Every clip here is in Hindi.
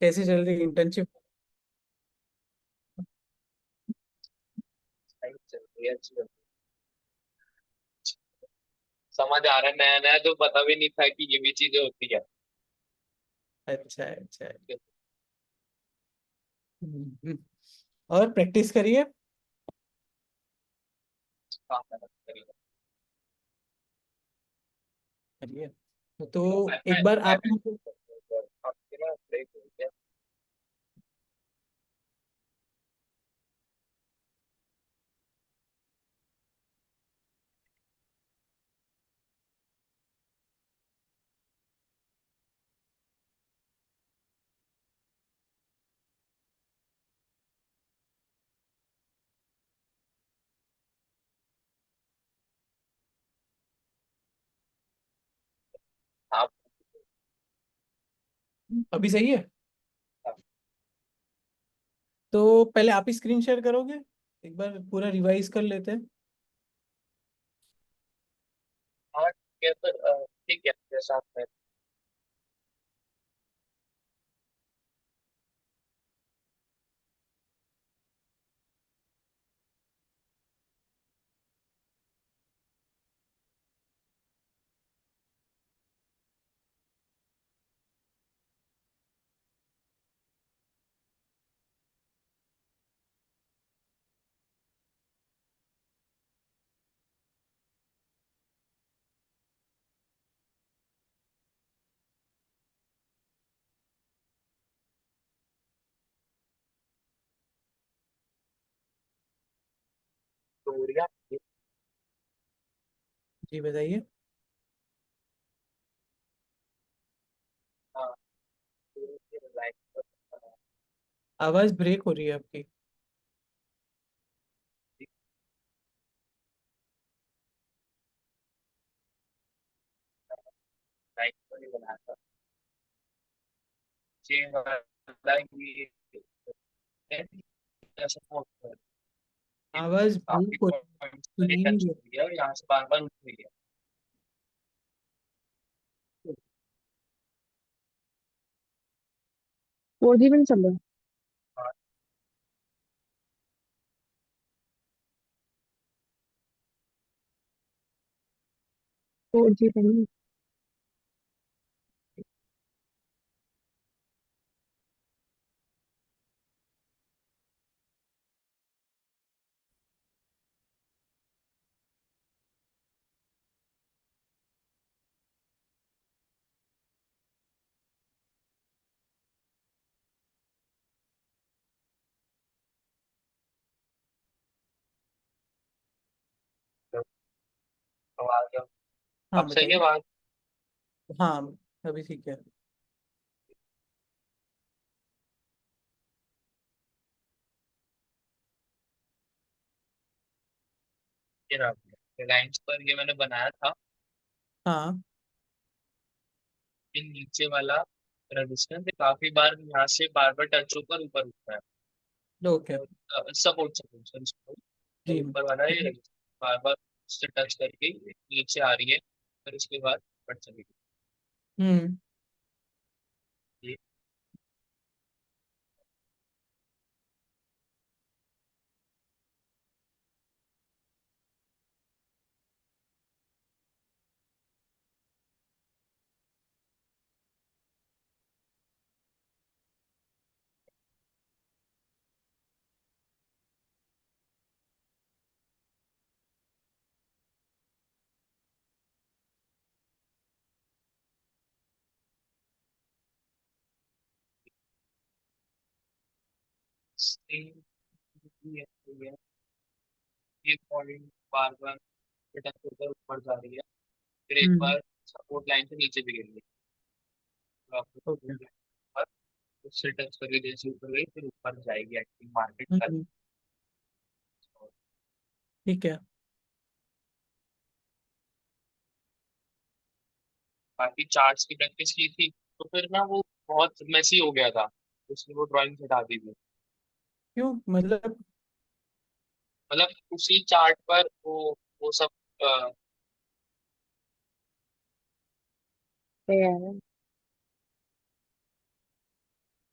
कैसी चल रही इंटर्नशिप? सही चल रही है, अच्छी चल रही है। समझ आ रहा है, नया नया तो पता भी नहीं था कि ये भी चीजें होती है। अच्छा है, अच्छा है। हम्म। और प्रैक्टिस करिए। काम मेहनत करिए। करिए। तो मैं एक बार मैं आप भी मुझे। आपके ना ब्रेक हो गया। आप अभी सही है। तो पहले आप ही स्क्रीन शेयर करोगे। एक बार पूरा रिवाइज कर लेते हैं। हाँ ठीक है, फिर ठीक है मेरे साथ में। दूरियां। जी बताइए। हाँ, दूरी की लाइफ पर आवाज ब्रेक हो रही है आपकी। लाइफ पर ही बनाया था। ये वाला ये ऐसा होता है कि आवाज काफी ब्रेक हो रही है, पॉइंट्स पर सुनाई नहीं टच दे हुई है और यहाँ से बार बार उठ रही है। रहा। 4G भी नहीं चल रहा। हाँ, 4G पे नहीं। तो आवाज हाँ अब सही है बताइए। आवाज। हाँ अभी ठीक है। ये रिलायंस पर ये मैंने बनाया था। हाँ। ये नीचे वाला रजिस्टेंस काफी बार यहाँ से बार बार टच होकर ऊपर उठता है। ओके। और सपोर्ट सपोर्ट सर इसको। और जी। ऊपर वाला ये बार बार उससे टच करके नीचे आ रही है, फिर उसके बाद ऊपर चली हम्म। गई। ये पॉइंट बार बार टच होकर ऊपर जा रही है, फिर एक हम्म। बार सपोर्ट लाइन से नीचे भी गिर गई। तो आपको ओके। सपोर्ट लाइन पर उससे टच करके जैसे ऊपर गई फिर ऊपर जाएगी एक्टिंग मार्केट कल। हम्म। ठीक है। बाकी चार्ट्स की प्रैक्टिस की थी तो फिर ना वो बहुत मेसी हो गया था, उसने वो ड्राइंग हटा दी थी। क्यों मतलब? मतलब उसी चार्ट पर वो सब पे है।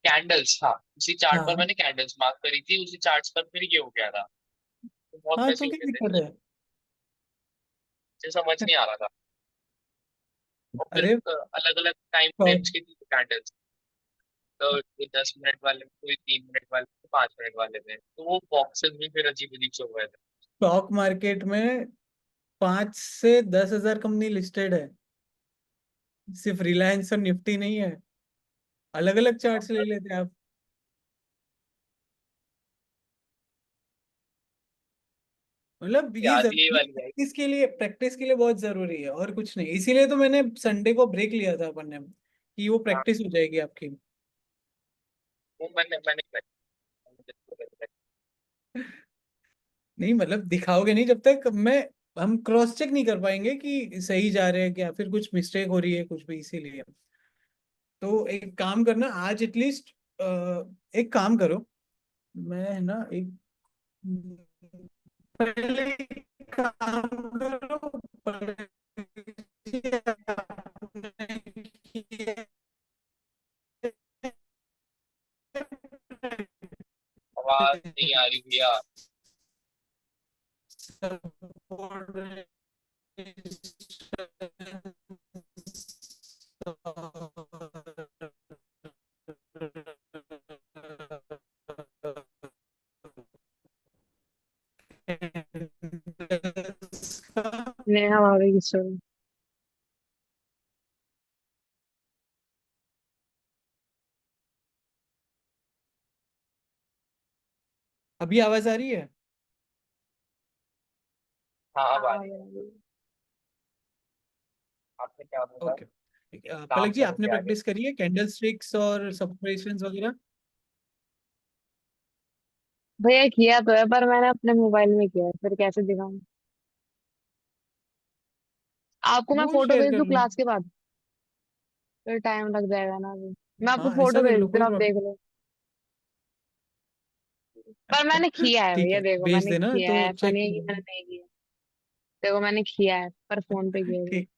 कैंडल्स, हाँ उसी चार्ट पर हाँ मैंने कैंडल्स मार्क करी थी, उसी चार्ट पर फिर ये हो गया था, तो बहुत हाँ, मैसे तो हो क्या गए थे, दिक्कत है? मुझे समझ नहीं आ रहा था। और फिर अरे अलग अलग टाइम तो फ्रेम्स की थी कैंडल्स, तो कोई 10 मिनट वाले, कोई 3 मिनट वाले, कोई 5 मिनट वाले थे, तो वो बॉक्सेस भी फिर अजीब अजीब से हो गए थे। स्टॉक मार्केट में 5 से 10 हजार कंपनी लिस्टेड है, सिर्फ रिलायंस और निफ्टी नहीं है। अलग अलग चार्ट्स ले लेते आप। मतलब ये याद यही जरूरी, वाली आई। प्रैक्टिस के लिए बहुत जरूरी है, और कुछ नहीं। इसीलिए तो मैंने संडे को ब्रेक लिया था अपन ने, कि वो हाँ, प्रैक्टिस हो जाएगी आपकी। वो मैंने मैंने करी। नहीं मतलब दिखाओगे नहीं जब तक मैं, हम क्रॉस चेक नहीं कर पाएंगे कि सही जा रहे हैं क्या, फिर कुछ मिस्टेक हो रही है कुछ भी, इसीलिए। तो एक काम करना आज एटलीस्ट, एक काम करो, मैं है ना एक, पहले एक काम करो, आपने किया आवाज नहीं आ रही भैया। नेहा भाभी की स्टोरी। अभी आवाज आ रही है? हाँ अब आ हाँ रही है। आपने क्या बोला? ओके। काम पलक जी, आपने करोगे आगे? प्रैक्टिस करी है कैंडल स्टिक्स और सबट्रेशंस वगैरह? भैया किया तो है, पर मैंने अपने मोबाइल में किया है, फिर कैसे दिखाऊं? आपको मैं वो फोटो शेयर भेज कर दूं लो। क्लास के बाद? फिर टाइम लग जाएगा ना अभी। मैं आपको हाँ ऐसा फोटो कर भेज लो, दूं, फिर कोई आप देख प्रॉब्लम। लो। पर मैंने किया है ठीक भैया, है, देखो भेज मैंने देना किया तो है, ऐसा चेक नहीं है कर कि मैंने लेंगे। नहीं किया। देखो मैंने किया है, पर फोन पे किया है। ठीक,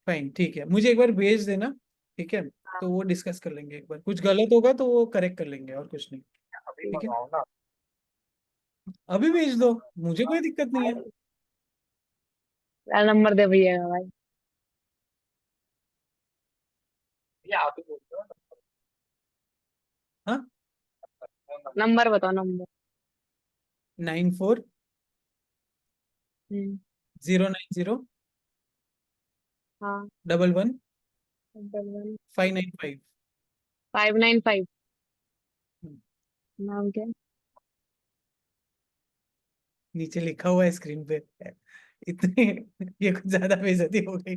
फाइन, ठीक है, मुझे एक बार भेज देना। ठीक है, तो हाँ वो डिस्कस कर लेंगे, एक बार कुछ गलत होगा तो वो करेक्ट कर लेंगे, और कुछ नहीं। अभी ठीक है, मंगाओ ना। अभी भेज दो, मुझे कोई दिक्कत नहीं है। नंबर दे भैया का भाई। ये आप ही बोल रहे हो हाँ, ना? नंबर बताओ, नंबर। 94 हम्म। 090 हाँ। 11 595। 595। 595। नाम क्या है? नीचे लिखा हुआ है स्क्रीन पे। इतनी, ये कुछ ज्यादा बेइज्जती हो गई।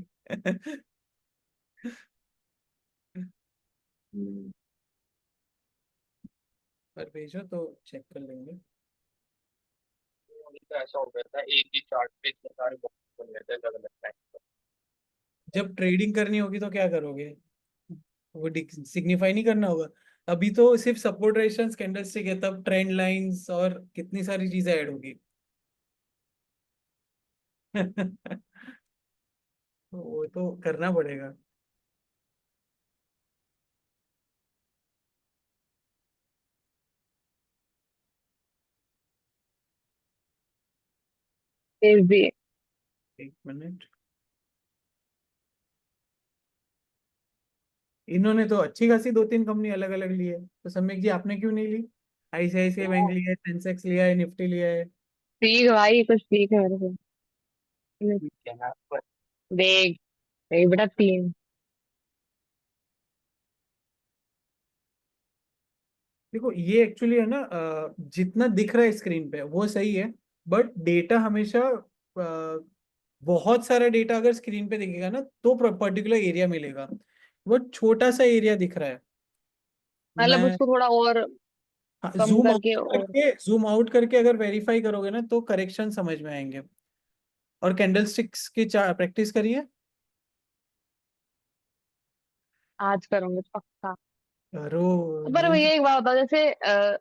हम्म। पर भेजो तो चेक कर लेंगे। मुझे तो ऐसा हो गया था, एक ही चार्ट पे इतने सारे बॉक्स बन गए थे अलग अलग टाइम पर। जब ट्रेडिंग करनी होगी तो क्या करोगे? वो सिग्निफाई नहीं करना होगा? अभी तो सिर्फ सपोर्ट रेजिस्टेंस कैंडलस्टिक है, तब ट्रेंड लाइंस और कितनी सारी चीजें ऐड होगी। वो तो करना पड़ेगा। भेज दिए। 1 मिनट। इन्होंने तो अच्छी खासी 2-3 कंपनी अलग अलग ली है, तो सम्यक जी आपने क्यों नहीं ली? आईसीआईसीआई बैंक वो लिया है, सेंसेक्स लिया है, निफ्टी लिया है। सीख भाई, कुछ सीख मेरे से। ठीक है ना, पर देख, देख बेटा, 3। देखो ये एक्चुअली है ना, जितना दिख रहा है स्क्रीन पे वो सही है, बट डेटा हमेशा, बहुत सारा डेटा अगर स्क्रीन पे दिखेगा ना तो पर्टिकुलर एरिया मिलेगा। वो छोटा सा एरिया दिख रहा है। मतलब मैं, उसको थोड़ा और हाँ, कम करके और। जूम आउट करके अगर वेरीफाई करोगे ना तो करेक्शन समझ में आएंगे। और कैंडल स्टिक्स की प्रैक्टिस करिए। आज करूंगे पक्का। करो, पर नहीं तो। भैया एक बात बताओ, जैसे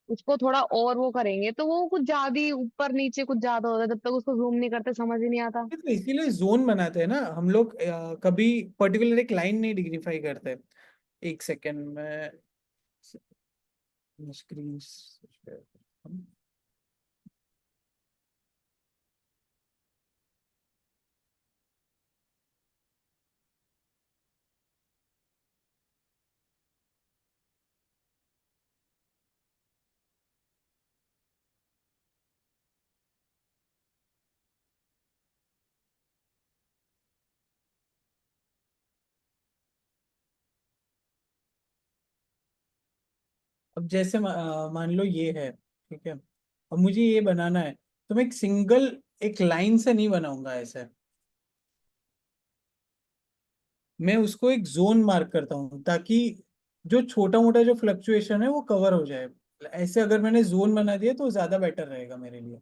उसको थोड़ा और वो करेंगे तो वो कुछ ज्यादा ही ऊपर नीचे कुछ ज्यादा होता है, जब तक उसको जूम नहीं करते समझ ही नहीं आता। तो इसीलिए जोन बनाते हैं ना हम लोग, कभी पर्टिकुलर एक लाइन नहीं डिग्निफाई करते। एक सेकेंड में स्क्रीन शेयर करता हूँ। अब जैसे मान लो ये है, ठीक है, अब मुझे ये बनाना है, तो मैं एक सिंगल एक लाइन से नहीं बनाऊंगा ऐसे, मैं उसको एक जोन मार्क करता हूँ ताकि जो छोटा मोटा जो फ्लक्चुएशन है वो कवर हो जाए। ऐसे अगर मैंने जोन बना दिया तो ज्यादा बेटर रहेगा मेरे लिए।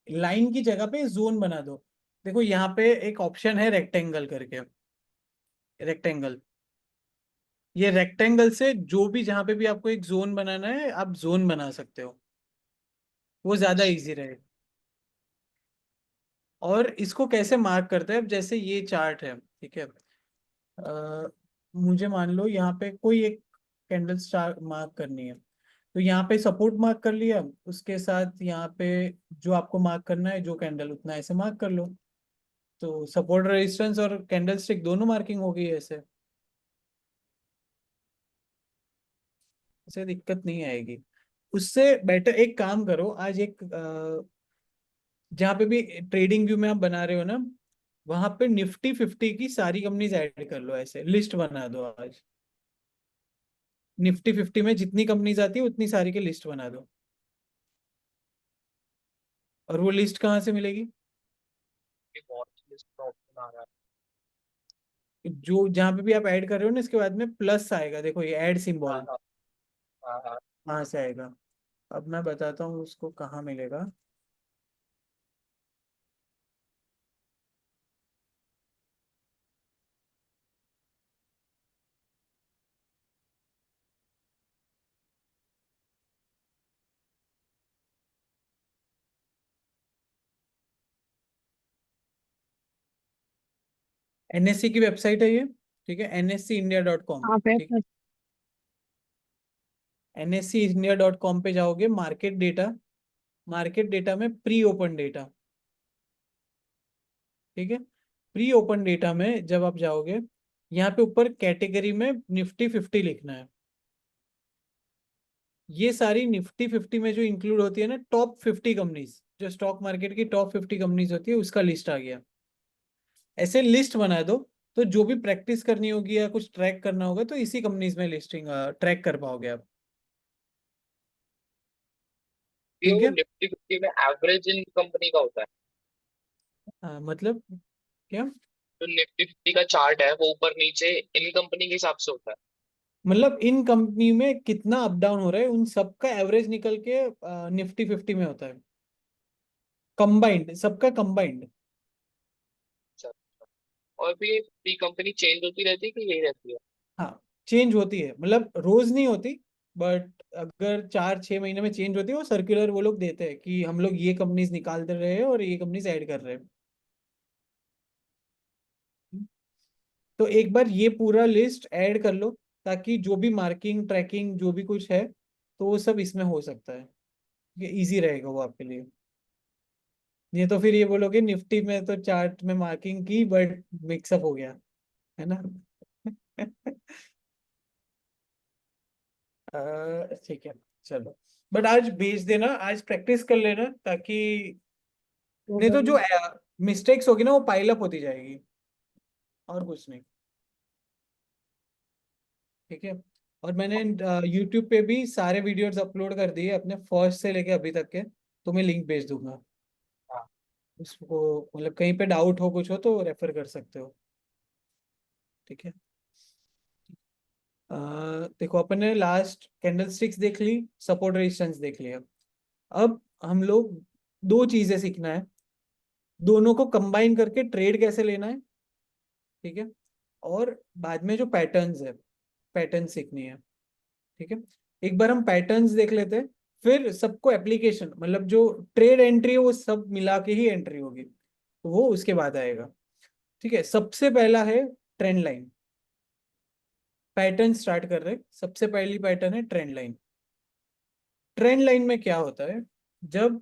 लाइन की जगह पे जोन बना दो। देखो यहाँ पे एक ऑप्शन है रेक्टेंगल करके, रेक्टेंगल, ये रेक्टेंगल से जो भी जहाँ पे भी आपको एक जोन बनाना है आप जोन बना सकते हो, वो ज्यादा इजी रहेगा। और इसको कैसे मार्क करते हैं, अब जैसे ये चार्ट है, ठीक है, मुझे मान लो यहाँ पे कोई एक कैंडल स्टार मार्क करनी है, तो यहाँ पे सपोर्ट मार्क कर लिया, उसके साथ यहाँ पे जो आपको मार्क करना है जो कैंडल उतना ऐसे मार्क कर लो, तो सपोर्ट रेजिस्टेंस और कैंडल स्टिक दोनों मार्किंग हो गई है ऐसे, ऐसे दिक्कत नहीं आएगी। उससे बेटर एक काम करो, आज एक जहाँ पे भी ट्रेडिंग व्यू में आप बना रहे हो ना, वहां पे निफ्टी 50 की सारी कंपनीज ऐड कर लो, ऐसे लिस्ट बना दो आज। निफ्टी 50 में जितनी कंपनीज आती है उतनी सारी की लिस्ट बना दो। और वो लिस्ट कहाँ से मिलेगी? वॉच लिस्ट का ऑप्शन आ रहा जो जहाँ पे भी आप ऐड कर रहे हो ना, इसके बाद में प्लस आएगा, देखो ये ऐड है। हाँ सिंबल, हाँ हाँ हाँ। कहाँ से आएगा? अब मैं बताता हूँ उसको कहाँ मिलेगा। एनएससी की वेबसाइट है ये, ठीक है, nscindia.com, हाँ पे ठीक, nscindia.com पे जाओगे, मार्केट डेटा, मार्केट डेटा में प्री ओपन डेटा, ठीक है, प्री ओपन डेटा में जब आप जाओगे, यहाँ पे ऊपर कैटेगरी में निफ्टी 50 लिखना है। ये सारी निफ्टी 50 में जो इंक्लूड होती है ना, टॉप 50 कंपनीज, जो स्टॉक मार्केट की टॉप 50 कंपनीज होती है, उसका लिस्ट आ गया। ऐसे लिस्ट बना दो, तो जो भी प्रैक्टिस करनी होगी या कुछ ट्रैक करना होगा तो इसी कंपनीज में लिस्टिंग ट्रैक कर पाओगे आप। ये ठीक वो है, निफ्टी 50 में एवरेज इन कंपनी का होता है। मतलब क्या? जो निफ्टी 50 का चार्ट है वो ऊपर नीचे इन कंपनी के हिसाब से होता है। मतलब इन कंपनी में कितना अप डाउन हो रहा है उन सबका एवरेज निकल के निफ्टी 50 में होता है, कंबाइंड, सबका कंबाइंड। अच्छा। और भी ये कंपनी चेंज होती रहती है कि यही रहती है? हाँ, चेंज होती है, मतलब रोज नहीं होती, बट अगर 4-6 महीने में चेंज होती है, वो सर्कुलर वो लोग देते हैं कि हम लोग ये कंपनीज निकाल दे रहे हैं और ये कंपनीज ऐड कर रहे हैं। तो एक बार ये पूरा लिस्ट ऐड कर लो, ताकि जो भी मार्किंग ट्रैकिंग जो भी कुछ है तो वो सब इसमें हो सकता है, ये इजी रहेगा वो आपके लिए। नहीं तो फिर ये बोलोगे निफ्टी में तो चार्ट में मार्किंग की बट मिक्सअप हो गया, है ना? ठीक है, चलो, बट आज भेज देना, आज प्रैक्टिस कर लेना, ताकि नहीं तो जो मिस्टेक्स होगी ना वो पाइल अप होती जाएगी, और कुछ नहीं। ठीक है, और मैंने यूट्यूब पे भी सारे वीडियोस अपलोड कर दिए अपने फर्स्ट से लेके अभी तक के, तो मैं लिंक भेज दूंगा हाँ। उसको, मतलब कहीं पे डाउट हो कुछ हो तो रेफर कर सकते हो। ठीक है, देखो अपन ने लास्ट कैंडल स्टिक्स देख ली, सपोर्ट रेजिस्टेंस देख लिया, अब हम लोग दो चीजें सीखना है, दोनों को कंबाइन करके ट्रेड कैसे लेना है, ठीक है, और बाद में जो पैटर्न्स है, पैटर्न सीखनी है। ठीक है, एक बार हम पैटर्न्स देख लेते हैं, फिर सबको एप्लीकेशन, मतलब जो ट्रेड एंट्री है वो सब मिला के ही एंट्री होगी, तो वो उसके बाद आएगा। ठीक है, सबसे पहला है ट्रेंड लाइन। पैटर्न स्टार्ट कर रहे हैं। सबसे पहली पैटर्न है ट्रेंड लाइन। ट्रेंड लाइन में क्या होता है, जब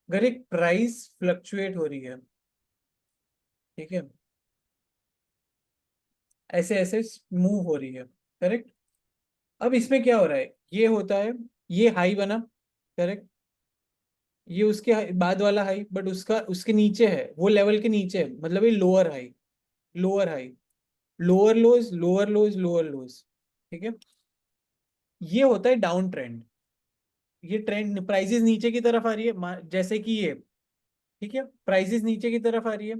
अगर एक प्राइस फ्लक्चुएट हो रही है, ठीक है, ऐसे ऐसे मूव हो रही है, करेक्ट। अब इसमें क्या हो रहा है, ये होता है, ये हाई बना, करेक्ट, ये उसके बाद वाला हाई, बट उसका उसके नीचे है, वो लेवल के नीचे है, मतलब ये lower high, lower high, lower लोज, लोअर लोज, लोअर लोज, ठीक है। ये होता है डाउन ट्रेंड। ये ट्रेंड प्राइसेस नीचे की तरफ आ रही है, जैसे कि ये, ठीक है, प्राइसेस नीचे की तरफ आ रही है।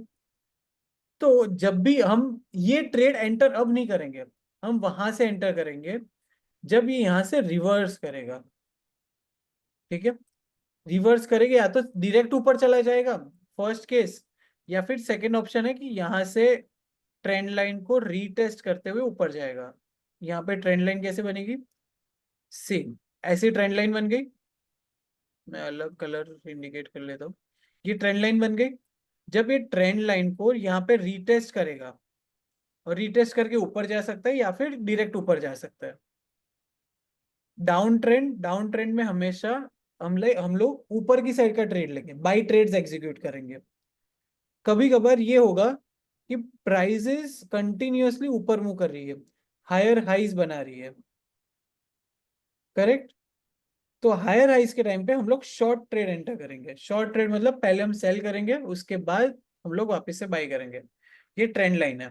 तो जब भी हम ये ट्रेड एंटर अब नहीं करेंगे, हम वहां से एंटर करेंगे जब ये यहां से रिवर्स करेगा, ठीक है। रिवर्स करेगा या तो डायरेक्ट ऊपर चला जाएगा, फर्स्ट केस, या फिर सेकंड ऑप्शन है कि यहां से ट्रेंड लाइन को रीटेस्ट करते हुए ऊपर जाएगा। यहाँ पे ट्रेंड लाइन कैसे बनेगी, सेम ऐसी ट्रेंड लाइन बन गई। मैं अलग कलर इंडिकेट कर लेता हूँ। ये ट्रेंड लाइन बन गई। जब ये ट्रेंड लाइन को यहाँ पे रीटेस्ट करेगा, और रीटेस्ट करके ऊपर जा सकता है या फिर डायरेक्ट ऊपर जा सकता है। डाउन ट्रेंड में हमेशा हम लोग ऊपर की साइड का ट्रेड लेंगे, बाई ट्रेड्स एग्जीक्यूट करेंगे। कभी कभार ये होगा कि प्राइसेस कंटिन्यूअसली ऊपर मूव कर रही है, हायर हाइज बना रही है, करेक्ट। तो हायर हाइज के टाइम पे हम लोग शॉर्ट ट्रेड एंटर करेंगे। शॉर्ट ट्रेड मतलब पहले हम सेल करेंगे, उसके बाद हम लोग वापस से बाई करेंगे। ये ट्रेंड लाइन है।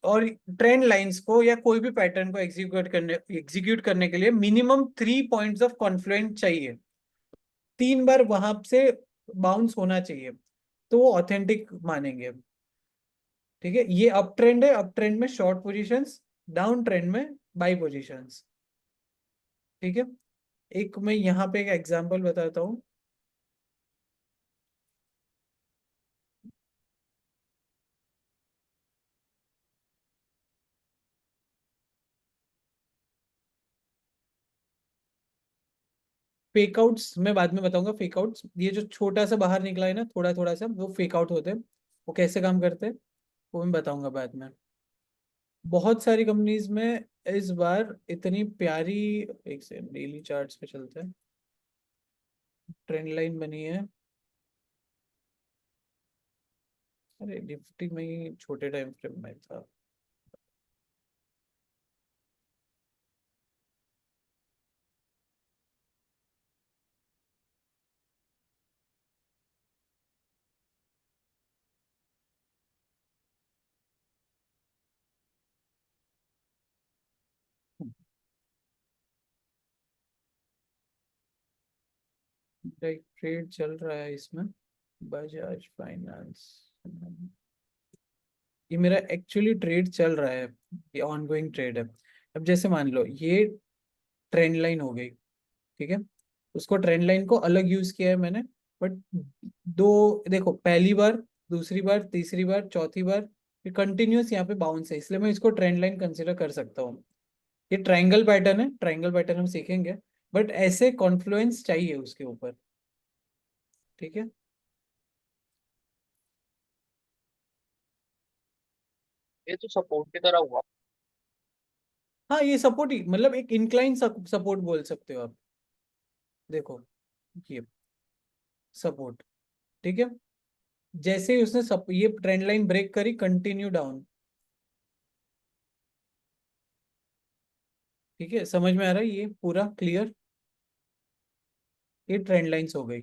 और ट्रेंड लाइंस को या कोई भी पैटर्न को एग्जीक्यूट करने के लिए मिनिमम 3 पॉइंट्स ऑफ कॉन्फ्लुएंस चाहिए। 3 बार वहां से बाउंस होना चाहिए, तो वो ऑथेंटिक मानेंगे, ठीक है। ये अप ट्रेंड है, अप ट्रेंड में शॉर्ट पोजीशंस, डाउन ट्रेंड में बाई पोजीशंस, ठीक है। एक मैं यहाँ पे एक एग्जांपल बताता हूँ। फेकआउट्स मैं बाद में बताऊंगा। फेकआउट्स, ये जो छोटा सा बाहर निकला है ना, थोड़ा थोड़ा सा, वो फेकआउट होते हैं। वो कैसे काम करते हैं वो मैं बताऊंगा बाद में। बहुत सारी कंपनीज में इस बार इतनी प्यारी, एक से डेली चार्ट्स पे चलते हैं, ट्रेंड लाइन बनी है। अरे निफ्टी में ही छोटे टाइम फ्रेम में था। एक ट्रेड चल रहा है इसमें, बजाज फाइनेंस। ये मेरा एक्चुअली ट्रेड चल रहा है, ये ऑनगोइंग ट्रेड है। अब जैसे मान लो ये ट्रेंड लाइन हो गई, ठीक है, उसको ट्रेंड लाइन को अलग यूज किया है मैंने, बट दो देखो, पहली बार, दूसरी बार, तीसरी बार, चौथी बार, ये कंटिन्यूअस यहाँ पे बाउंस है, इसलिए मैं इसको ट्रेंड लाइन कंसिडर कर सकता हूँ। ये ट्रायंगल पैटर्न है, ट्रायंगल पैटर्न हम सीखेंगे, बट ऐसे कॉन्फ्लुएंस चाहिए उसके ऊपर, ठीक है। ये तो सपोर्ट की तरह हुआ। हाँ ये सपोर्ट ही, मतलब एक इंक्लाइन सपोर्ट बोल सकते हो आप। देखो ये सपोर्ट, ठीक है। जैसे ही उसने ये ट्रेंड लाइन ब्रेक करी, कंटिन्यू डाउन, ठीक है, समझ में आ रहा है ये पूरा क्लियर। ये ट्रेंड लाइंस हो गई।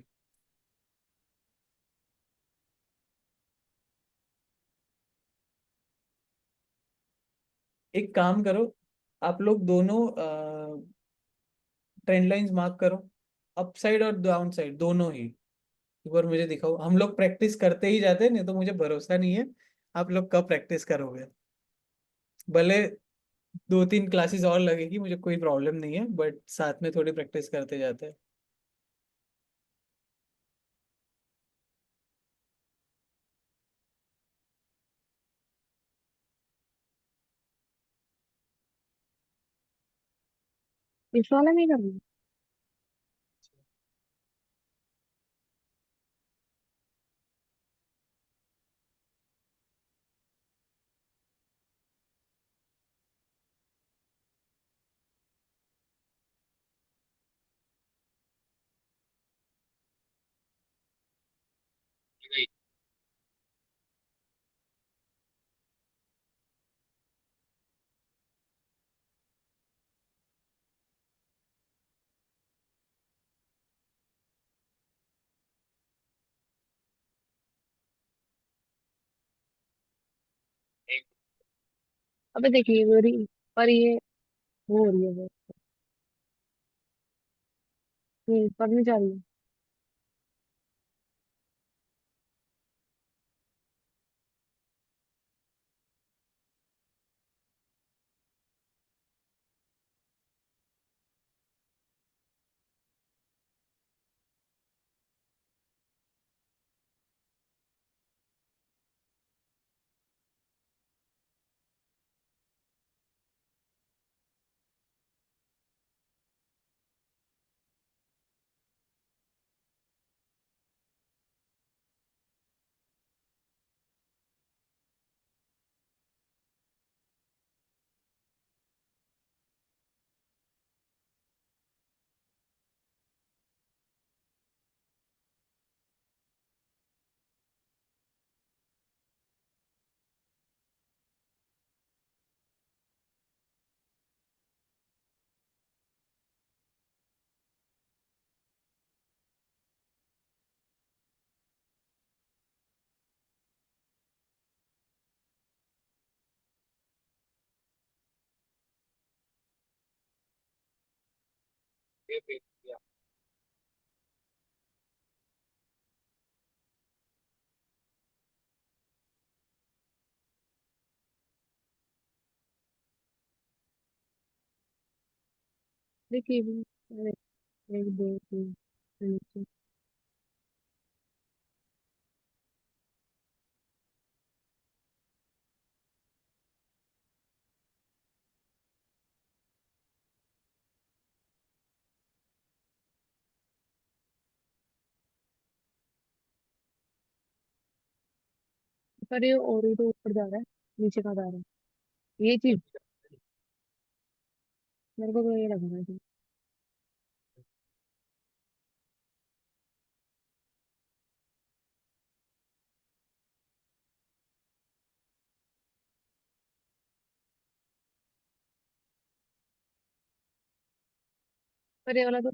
एक काम करो, आप लोग दोनों ट्रेंड लाइंस मार्क करो, अप साइड और डाउन साइड दोनों ही। एक बार मुझे दिखाओ, हम लोग प्रैक्टिस करते ही जाते हैं, नहीं तो मुझे भरोसा नहीं है आप लोग कब प्रैक्टिस करोगे। भले 2-3 क्लासेस और लगेगी, मुझे कोई प्रॉब्लम नहीं है, बट साथ में थोड़ी प्रैक्टिस करते जाते हैं। इस वाले में कर गई। एक अबे देखिए मेरी, पर ये वो हो रही है वो। पर नहीं जा रही है। ये भेज दिया। देखिए अरे, एक दो तीन, नीचे। पर ये और ही तो ऊपर जा रहा है, नीचे कहाँ जा रहा है ये चीज। मेरे को तो ये लग रहा है। पर ये वाला तो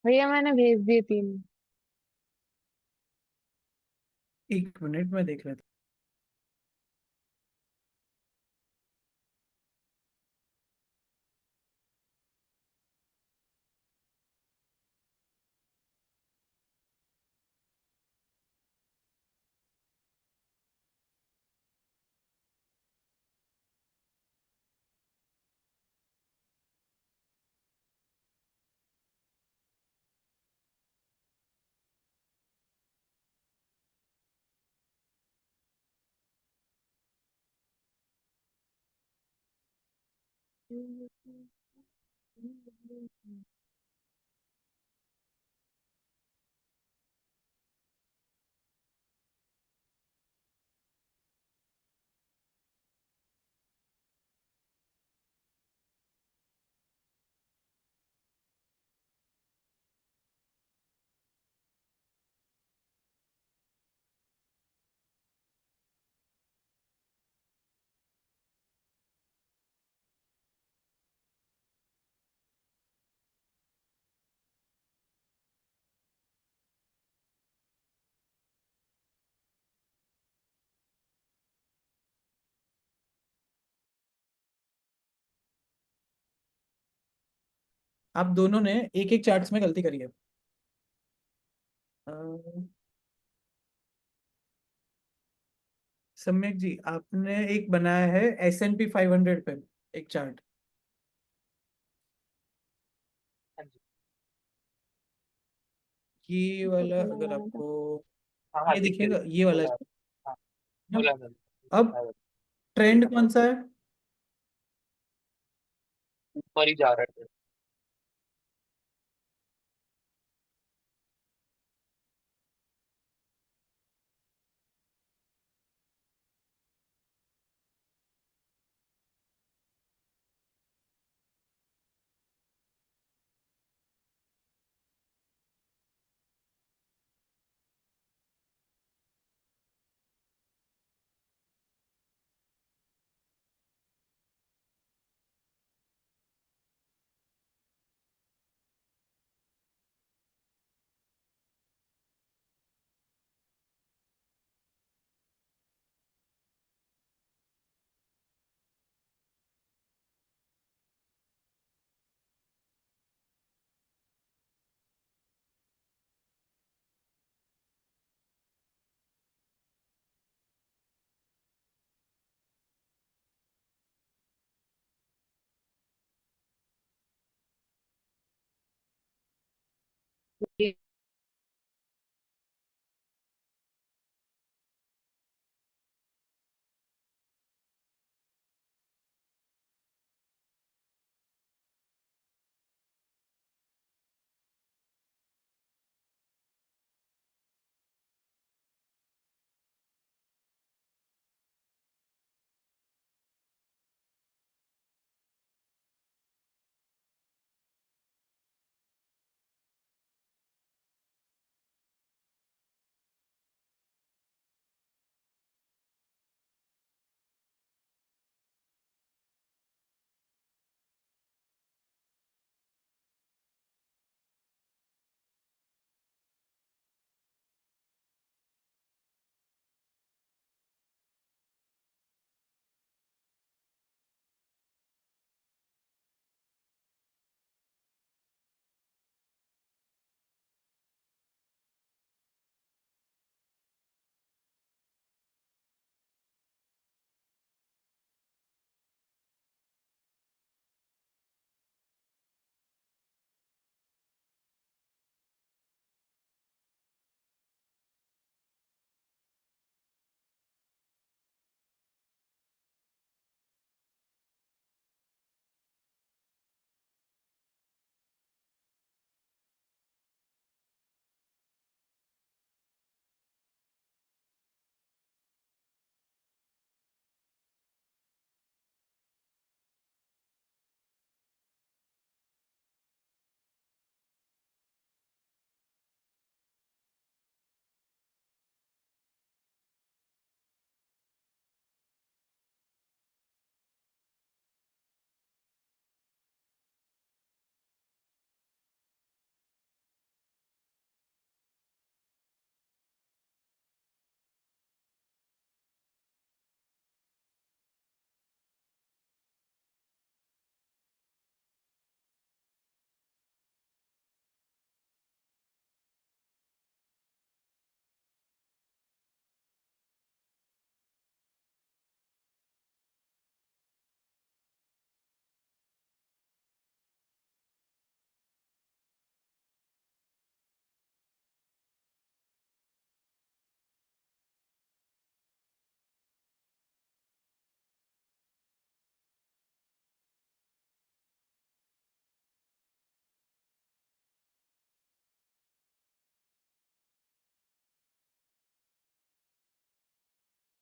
भैया मैंने भेज दिए 3। 1 मिनट में देख लेता आप दोनों ने एक एक चार्ट्स में गलती करी है। अ, सम्यक जी, आपने एक बनाया है S&P 500 पे एक चार्ट। हाँ जी। ये वाला कितना अगर बनाना था? आपको हाँ हाँ, ये दिख गया, दिखेगा, ये वाला बोला। हाँ, ना। बोला मैंने। अब ट्रेंड कौन सा है? ऊपर ही जा रहा है।